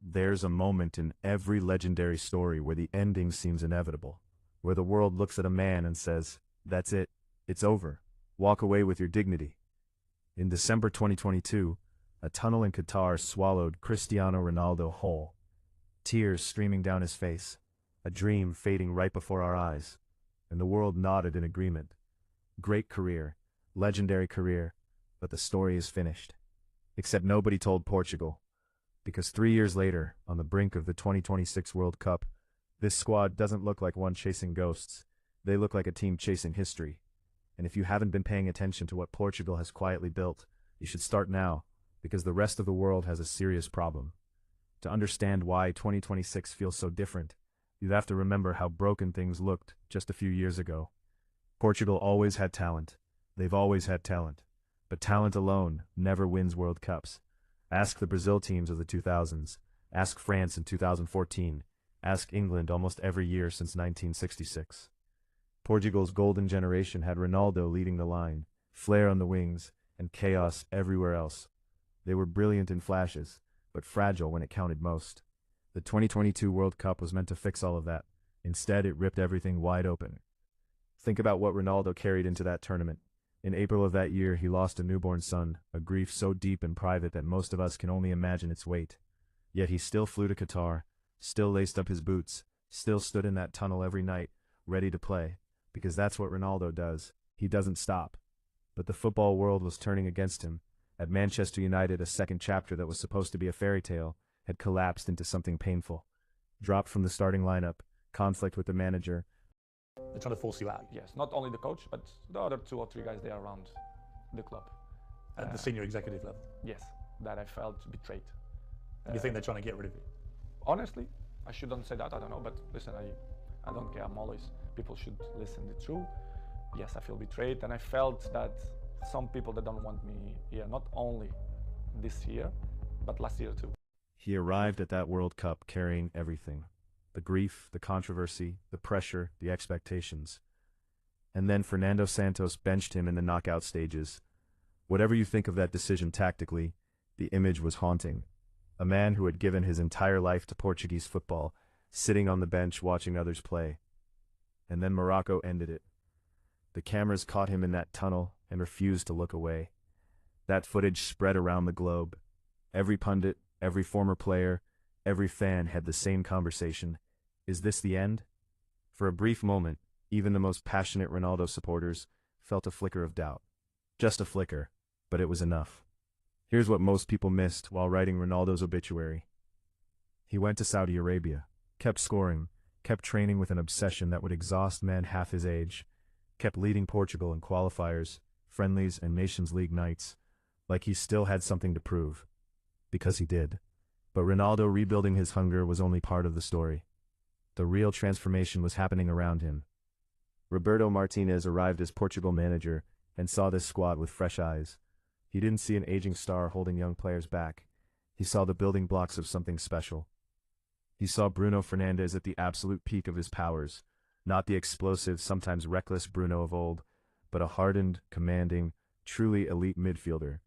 There's a moment in every legendary story where the ending seems inevitable, where the world looks at a man and says, "That's it, it's over. Walk away with your dignity." In December 2022, a tunnel in Qatar swallowed Cristiano Ronaldo whole, tears streaming down his face, a dream fading right before our eyes, and the world nodded in agreement. Great career, legendary career, but the story is finished. Except nobody told Portugal, because 3 years later, on the brink of the 2026 World Cup, this squad doesn't look like one chasing ghosts. They look like a team chasing history. And if you haven't been paying attention to what Portugal has quietly built, you should start now, because the rest of the world has a serious problem. To understand why 2026 feels so different, you'd have to remember how broken things looked just a few years ago. Portugal always had talent. They've always had talent. But talent alone never wins World Cups. Ask the Brazil teams of the 2000s. Ask France in 2014. Ask England almost every year since 1966. Portugal's golden generation had Ronaldo leading the line, flair on the wings, and chaos everywhere else. They were brilliant in flashes, but fragile when it counted most. The 2022 World Cup was meant to fix all of that. Instead, it ripped everything wide open. Think about what Ronaldo carried into that tournament. In April of that year, he lost a newborn son, a grief so deep and private that most of us can only imagine its weight. Yet he still flew to Qatar, still laced up his boots, still stood in that tunnel every night, ready to play. Because that's what Ronaldo does. He doesn't stop. But the football world was turning against him. At Manchester United, a second chapter that was supposed to be a fairy tale had collapsed into something painful. Dropped from the starting lineup, conflict with the manager. They're trying to force you out. Yes, not only the coach, but the other 2 or 3 guys there around the club. At the senior executive level. Yes, that I felt betrayed. You think they're trying to get rid of you? Honestly, I shouldn't say that, I don't know, but listen, I don't care, people should listen the truth. Yes, I feel betrayed, and I felt that some people that don't want me here, not only this year, but last year too. He arrived at that World Cup carrying everything. The grief, the controversy, the pressure, the expectations. And then Fernando Santos benched him in the knockout stages. Whatever you think of that decision tactically, the image was haunting. A man who had given his entire life to Portuguese football, sitting on the bench watching others play. And then Morocco ended it. The cameras caught him in that tunnel and refused to look away. That footage spread around the globe. Every pundit, every former player, every fan had the same conversation. Is this the end? For a brief moment, even the most passionate Ronaldo supporters felt a flicker of doubt. Just a flicker, but it was enough. Here's what most people missed while writing Ronaldo's obituary. He went to Saudi Arabia, kept scoring, kept training with an obsession that would exhaust men half his age, kept leading Portugal in qualifiers, friendlies, and Nations League nights, like he still had something to prove. Because he did. But Ronaldo rebuilding his hunger was only part of the story. The real transformation was happening around him. Roberto Martínez arrived as Portugal manager and saw this squad with fresh eyes. He didn't see an aging star holding young players back. He saw the building blocks of something special. He saw Bruno Fernandes at the absolute peak of his powers, not the explosive, sometimes reckless Bruno of old, but a hardened, commanding, truly elite midfielder.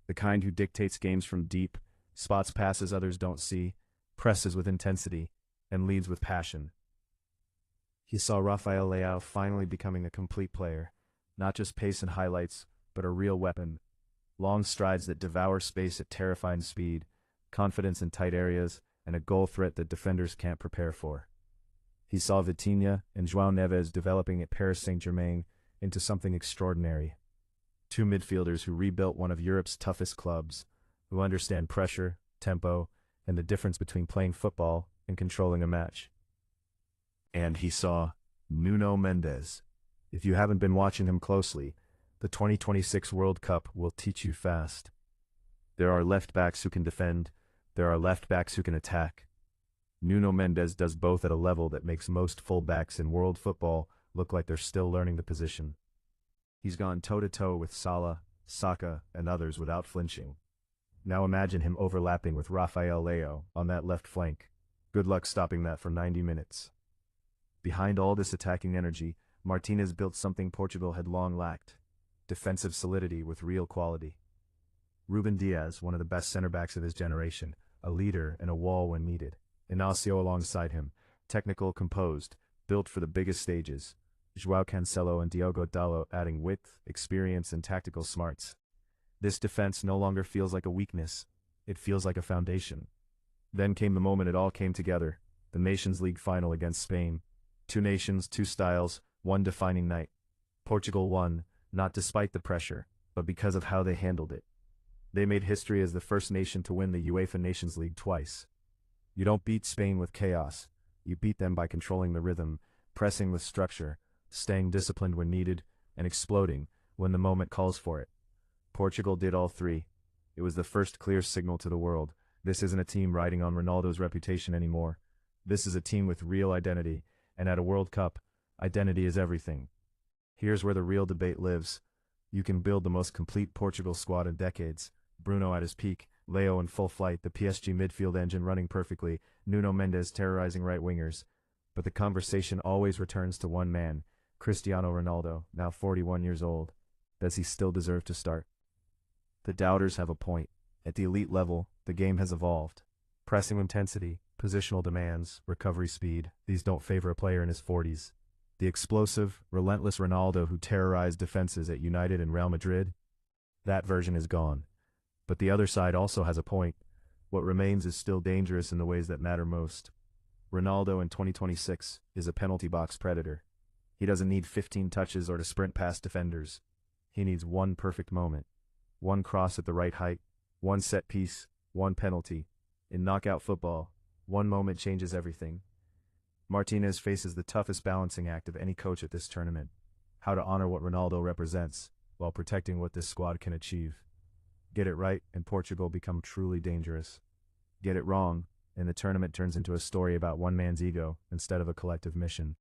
The kind who dictates games from deep, spots passes others don't see, presses with intensity, and leads with passion. He saw Rafael Leão finally becoming a complete player, not just pace and highlights, but a real weapon. Long strides that devour space at terrifying speed, confidence in tight areas, and a goal threat that defenders can't prepare for. He saw Vitinha and João Neves developing at Paris Saint-Germain into something extraordinary. 2 midfielders who rebuilt one of Europe's toughest clubs, who understand pressure, tempo, and the difference between playing football and controlling a match. And he saw Nuno Mendes. If you haven't been watching him closely, the 2026 World Cup will teach you fast. There are left backs who can defend, there are left backs who can attack. Nuno Mendes does both at a level that makes most full-backs in world football look like they're still learning the position. He's gone toe-to-toe with Salah, Saka, and others without flinching. Now imagine him overlapping with Rafael Leão on that left flank. Good luck stopping that for 90 minutes. Behind all this attacking energy, Martínez built something Portugal had long lacked: defensive solidity with real quality. Ruben Dias, one of the best center-backs of his generation, a leader, and a wall when needed. Inacio alongside him, technical, composed, built for the biggest stages. João Cancelo and Diogo Dalot adding width, experience, and tactical smarts. This defense no longer feels like a weakness. It feels like a foundation. Then came the moment it all came together, the Nations League final against Spain. Two nations, two styles, one defining night. Portugal won, not despite the pressure, but because of how they handled it. They made history as the first nation to win the UEFA Nations League twice. You don't beat Spain with chaos. You beat them by controlling the rhythm, pressing with structure, staying disciplined when needed, and exploding when the moment calls for it. Portugal did all three. It was the first clear signal to the world. This isn't a team riding on Ronaldo's reputation anymore. This is a team with real identity, and at a World Cup, identity is everything. Here's where the real debate lives. You can build the most complete Portugal squad in decades. Bruno at his peak, Leo in full flight, the PSG midfield engine running perfectly, Nuno Mendes terrorizing right wingers. But the conversation always returns to one man, Cristiano Ronaldo, now 41 years old. Does he still deserve to start? The doubters have a point. At the elite level, the game has evolved. Pressing intensity, positional demands, recovery speed, these don't favor a player in his 40s. The explosive, relentless Ronaldo who terrorized defenses at United and Real Madrid, that version is gone. But the other side also has a point. What remains is still dangerous in the ways that matter most. Ronaldo in 2026 is a penalty box predator. He doesn't need 15 touches or to sprint past defenders. He needs one perfect moment. One cross at the right height, one set piece, one penalty. In knockout football, one moment changes everything. Martinez faces the toughest balancing act of any coach at this tournament. How to honor what Ronaldo represents, while protecting what this squad can achieve. Get it right, and Portugal become truly dangerous. Get it wrong, and the tournament turns into a story about one man's ego instead of a collective mission.